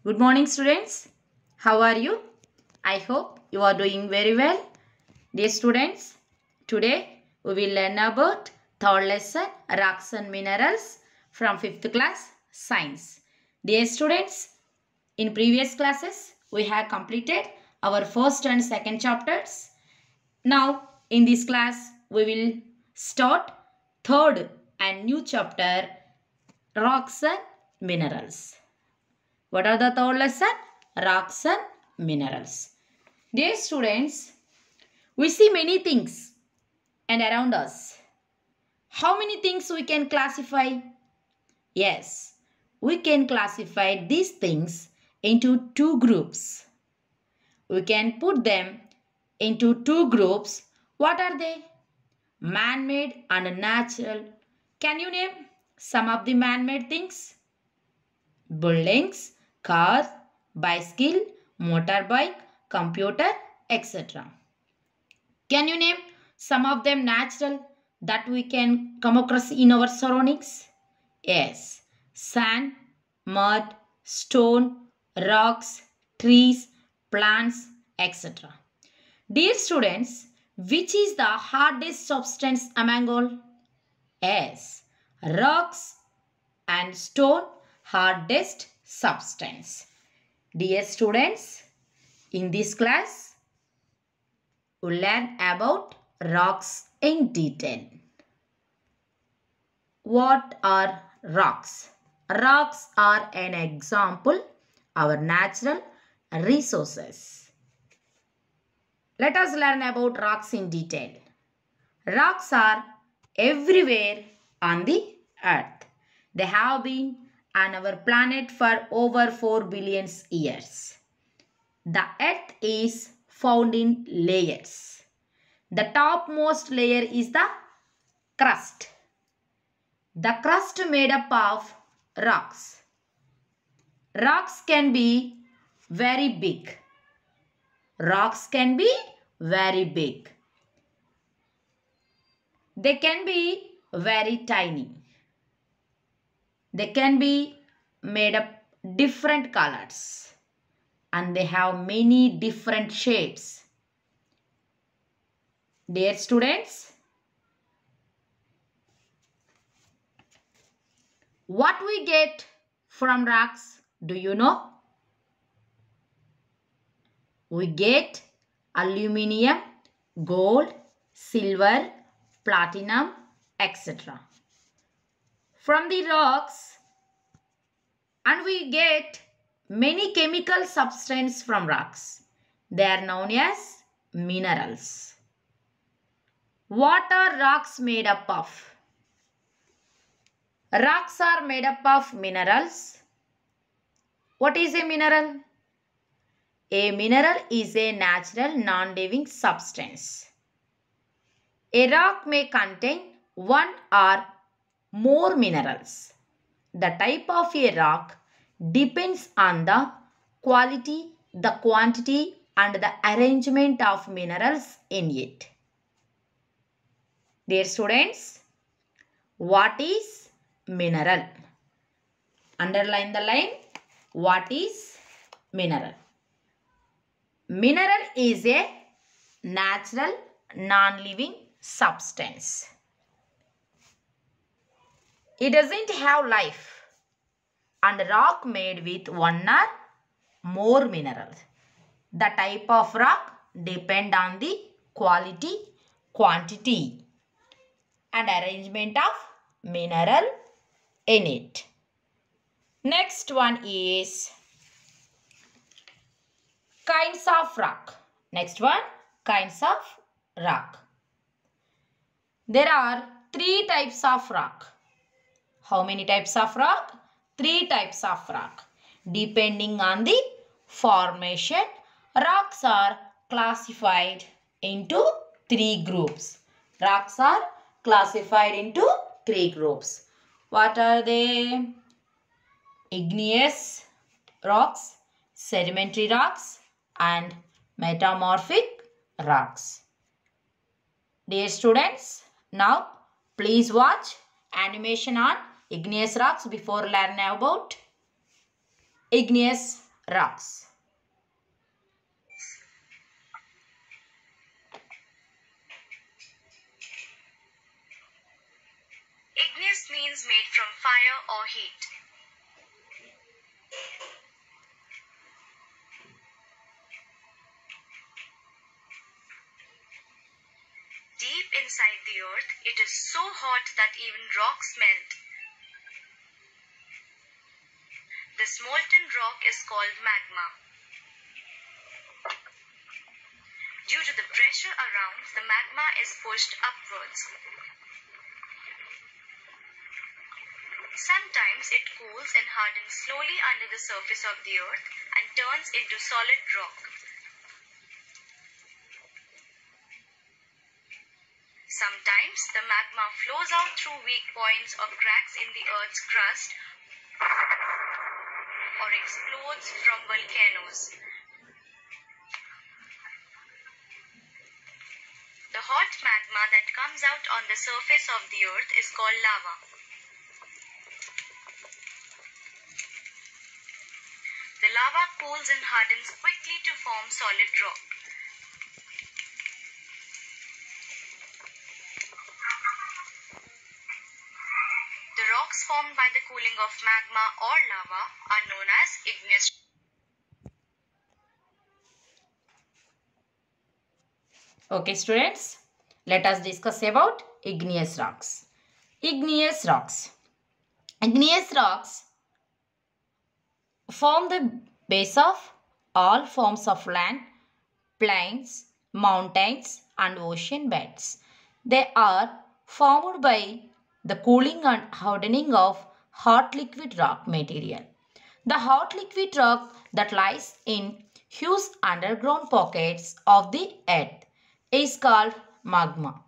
Good morning, students. How are you? I hope you are doing very well. Dear students, today we will learn about third lesson rocks and minerals from 5th class science. Dear students, in previous classes we have completed our first and second chapters. Now in this class we will start third and new chapter rocks and minerals. What are the third lesson? Rocks and minerals. Dear students, we see many things and around us. How many things we can classify? Yes, we can classify these things into two groups. We can put them into two groups. What are they? Man-made and natural. Can you name some of the man-made things? Buildings, cars, bicycle, motorbike, computer, etc. Can you name some of them natural that we can come across in our surroundings? Yes, sand, mud, stone, rocks, trees, plants, etc. Dear students, which is the hardest substance among all? Yes, rocks and stone hardest substance. Dear students, in this class, we'll learn about rocks in detail. What are rocks? Rocks are an example our natural resources. Let us learn about rocks in detail. Rocks are everywhere on the earth. They have been on our planet for over 4 billion years. The earth is found in layers. The topmost layer is the crust. The crust made up of rocks. Rocks can be very big. Rocks can be very big. They can be very tiny. They can be made up different colors and they have many different shapes. Dear students, what we get from rocks, do you know? We get aluminium, gold, silver, platinum, etc. from the rocks, and we get many chemical substances from rocks. They are known as minerals. What are rocks made up of? Rocks are made up of minerals. What is a mineral? A mineral is a natural non-living substance. A rock may contain one or more minerals. The type of a rock depends on the quality, the quantity and the arrangement of minerals in it. Dear students, what is mineral? Underline the line. What is mineral? Mineral is a natural non-living substance. It doesn't have life and rock made with one or more minerals. The type of rock depend on the quality, quantity and arrangement of mineral in it. Next one is kinds of rock. Next one, kinds of rock. There are 3 types of rock. How many types of rock? 3 types of rock. Depending on the formation, rocks are classified into 3 groups. Rocks are classified into 3 groups. What are they? Igneous rocks, sedimentary rocks and metamorphic rocks. Dear students, now please watch animation on igneous rocks before learning about igneous rocks. Igneous means made from fire or heat. Deep inside the earth, it is so hot that even rocks melt. This molten rock is called magma. Due to the pressure around, the magma is pushed upwards. Sometimes it cools and hardens slowly under the surface of the earth and turns into solid rock. Sometimes the magma flows out through weak points or cracks in the earth's crust or explodes from volcanoes. The hot magma that comes out on the surface of the earth is called lava. The lava cools and hardens quickly to form solid rock. The rocks formed by the cooling of magma or lava are known as igneous. Okay students, let us discuss about igneous rocks. Igneous rocks. Igneous rocks form the base of all forms of land, plains, mountains and ocean beds. They are formed by the cooling and hardening of hot liquid rock material. The hot liquid rock that lies in huge underground pockets of the earth is called magma.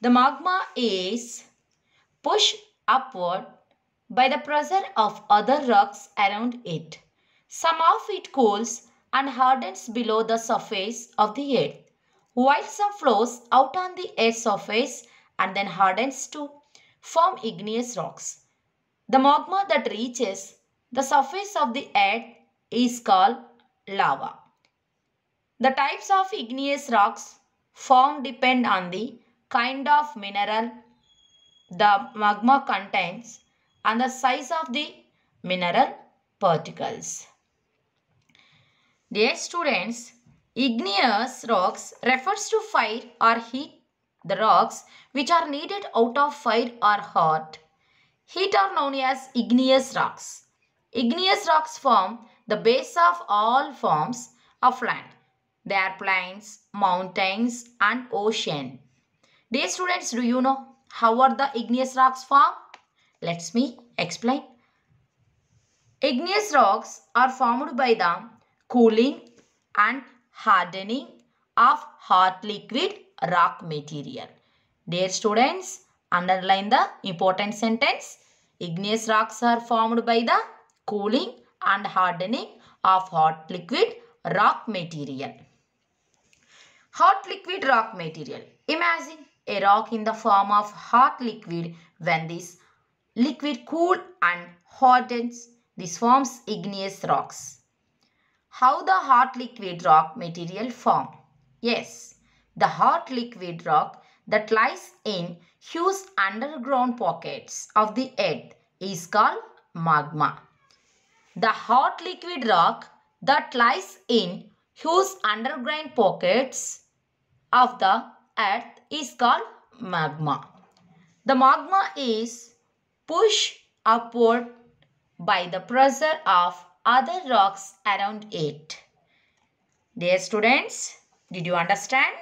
The magma is pushed upward by the pressure of other rocks around it. Some of it cools and hardens below the surface of the earth, while some flows out on the earth's surface and then hardens to form igneous rocks. The magma that reaches the surface of the earth is called lava. The types of igneous rocks formed depend on the kind of mineral the magma contains and the size of the mineral particles. Dear students, igneous rocks refers to fire or heat the rocks which are needed out of fire or hot. Heat are known as igneous rocks. Igneous rocks form the base of all forms of land. They are plains, mountains and ocean. Dear students, do you know how are the igneous rocks formed? Let me explain. Igneous rocks are formed by the cooling and hardening of hot liquid rock material. Dear students, underline the important sentence. Igneous rocks are formed by the cooling and hardening of hot liquid rock material. Hot liquid rock material. Imagine a rock in the form of hot liquid. When this liquid cools and hardens, this forms igneous rocks. How the hot liquid rock material form? Yes, the hot liquid rock that lies in huge underground pockets of the earth is called magma. The hot liquid rock that lies in huge underground pockets of the earth is called magma. The magma is pushed upward by the pressure of other rocks around it. Dear students, did you understand?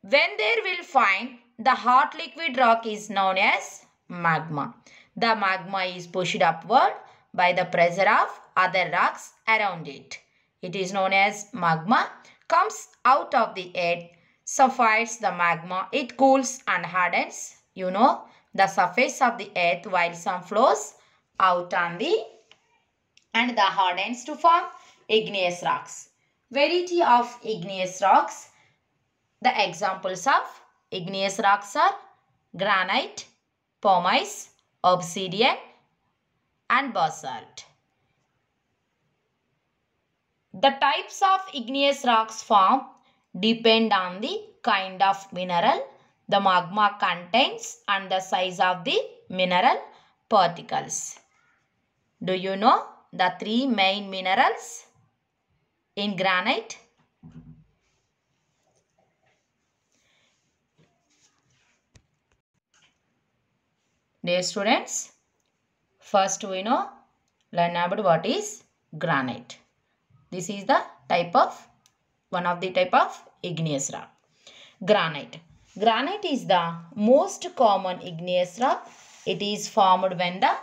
When there will find the hot liquid rock is known as magma. The magma is pushed upward by the pressure of other rocks around it. It is known as magma. Comes out of the earth, surfaces the magma. It cools and hardens, the surface of the earth, while some flows out on the and the hardens to form igneous rocks. Variety of igneous rocks. The examples of igneous rocks are granite, pumice, obsidian and basalt. The types of igneous rocks formed depend on the kind of mineral the magma contains and the size of the mineral particles. Do you know the three main minerals in granite? Dear students, first we learn about what is granite. This is the one of the type of igneous rock. Granite. Granite is the most common igneous rock. It is formed when the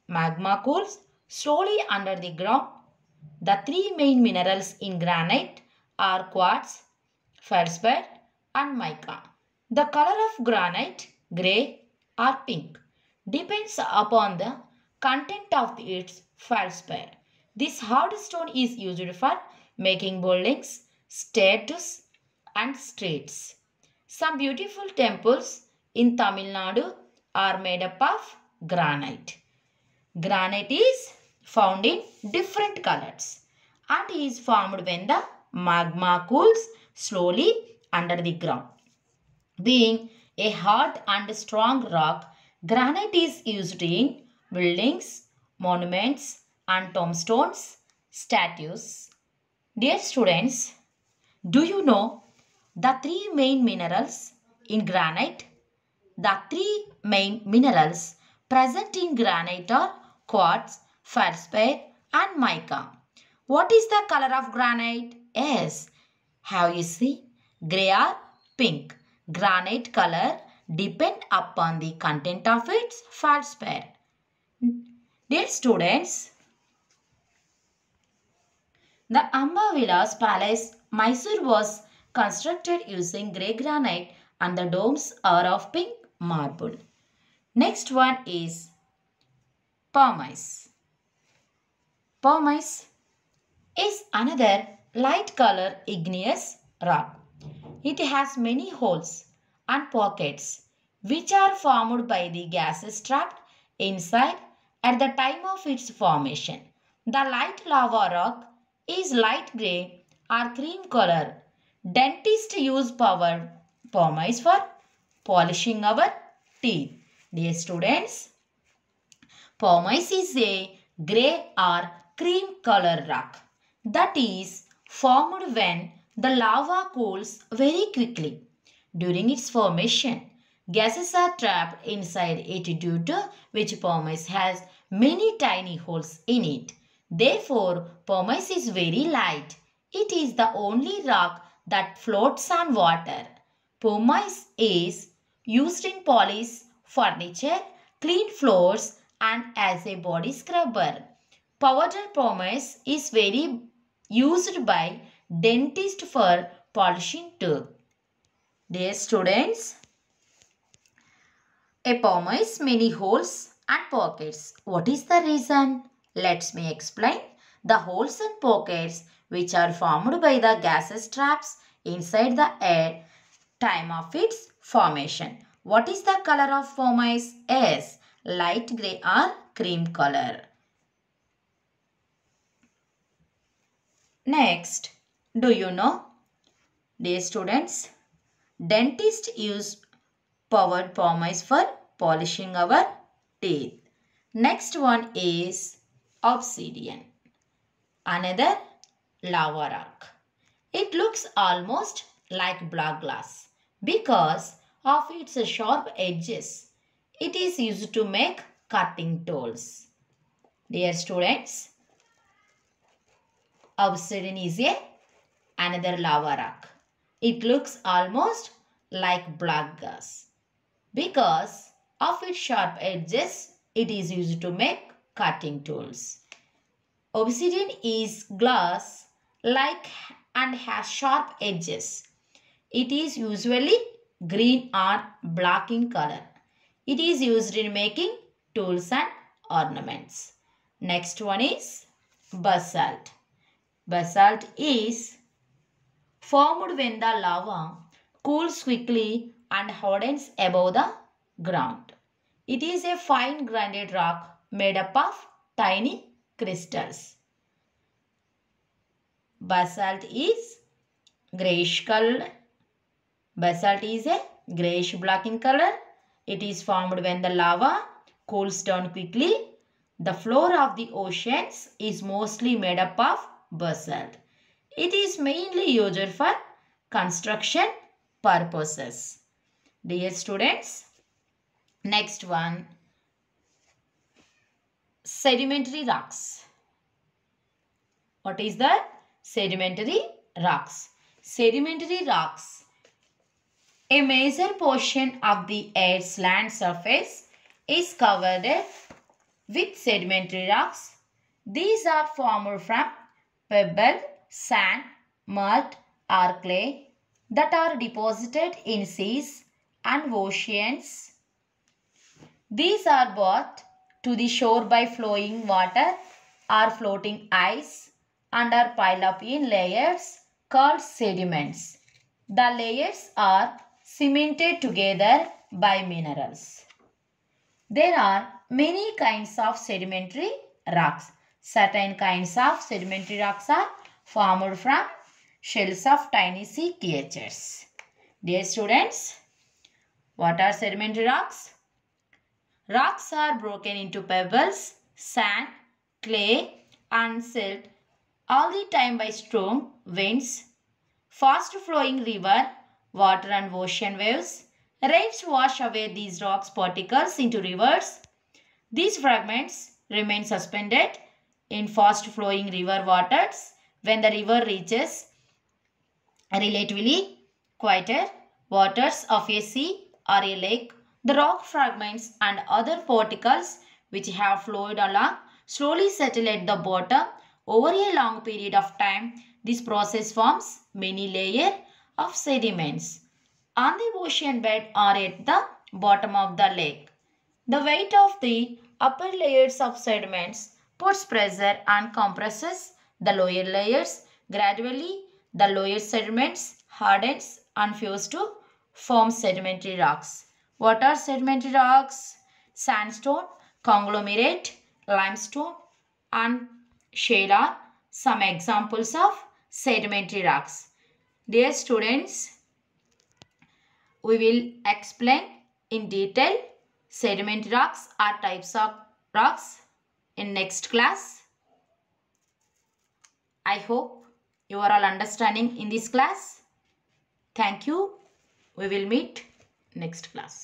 magma cools slowly under the ground. The three main minerals in granite are quartz, feldspar and mica. The color of granite, grey or pink, depends upon the content of its feldspar. This hard stone is used for making buildings, statues and streets. Some beautiful temples in Tamil Nadu are made up of granite. Granite is found in different colors and is formed when the magma cools slowly under the ground. Being a hard and strong rock, granite is used in buildings, monuments and tombstones, statues. Dear students, do you know the three main minerals in granite? The three main minerals present in granite are quartz, feldspar and mica. What is the color of granite? Yes, have you see? Grey or pink. Granite color depend upon the content of its feldspar. Dear students, the Ambavilas Palace, Mysore was constructed using grey granite and the domes are of pink marble. Next one is pumice. Pumice is another light color igneous rock. It has many holes and pockets which are formed by the gases trapped inside at the time of its formation. The light lava rock is light grey or cream color. Dentists use pumice for polishing our teeth. Dear students, pumice is a grey or cream color rock that is formed when the lava cools very quickly. During its formation, gases are trapped inside it due to which pumice has many tiny holes in it. Therefore, pumice is very light. It is the only rock that floats on water. Pumice is used in polish furniture, clean floors and as a body scrubber. Powder pumice is very used by dentists for polishing teeth. Dear students, a pumice many holes and pockets. What is the reason? Let me explain. The holes and pockets which are formed by the gases traps inside the air time of its formation. What is the color of pumice? Yes, light grey or cream color. Next, do you know? Dear students, dentists use powdered pumice for polishing our teeth. Next one is obsidian. Another lava rock. It looks almost like black glass because of its sharp edges. It is used to make cutting tools. Dear students, obsidian is another lava rock. It looks almost like black glass. Because of its sharp edges, it is used to make cutting tools. Obsidian is glass-like and has sharp edges. It is usually green or black in color. It is used in making tools and ornaments. Next one is basalt. Basalt is formed when the lava cools quickly and hardens above the ground. It is a fine grained rock made up of tiny crystals. basalt is grayish colored. Basalt is a grayish black in color. It is formed when the lava cools down quickly. The floor of the oceans is mostly made up of basalt. It is mainly used for construction purposes. Dear students, next one, sedimentary rocks. What is the sedimentary rocks? Sedimentary rocks. A major portion of the Earth's land surface is covered with sedimentary rocks. These are formed from pebble, sand, mud or clay that are deposited in seas and oceans. These are brought to the shore by flowing water or floating ice and are piled up in layers called sediments. The layers are cemented together by minerals. There are many kinds of sedimentary rocks. Certain kinds of sedimentary rocks are formed from shells of tiny sea creatures. Dear students, what are sedimentary rocks? Rocks are broken into pebbles, sand, clay and silt all the time by strong winds, fast flowing river, water and ocean waves. Rains wash away these rocks particles into rivers. These fragments remain suspended in fast flowing river waters. When the river reaches relatively quieter waters of a sea or a lake, the rock fragments and other particles which have flowed along slowly settle at the bottom. Over a long period of time, this process forms many layers of sediments on the ocean bed or at the bottom of the lake. The weight of the upper layers of sediments puts pressure and compresses the lower layers. Gradually, the lower sediments hardens and fuse to form sedimentary rocks. What are sedimentary rocks? Sandstone, conglomerate, limestone and shale are some examples of sedimentary rocks. Dear students, we will explain in detail sedimentary rocks are types of rocks in next class. I hope you are all understanding in this class. Thank you. We will meet next class.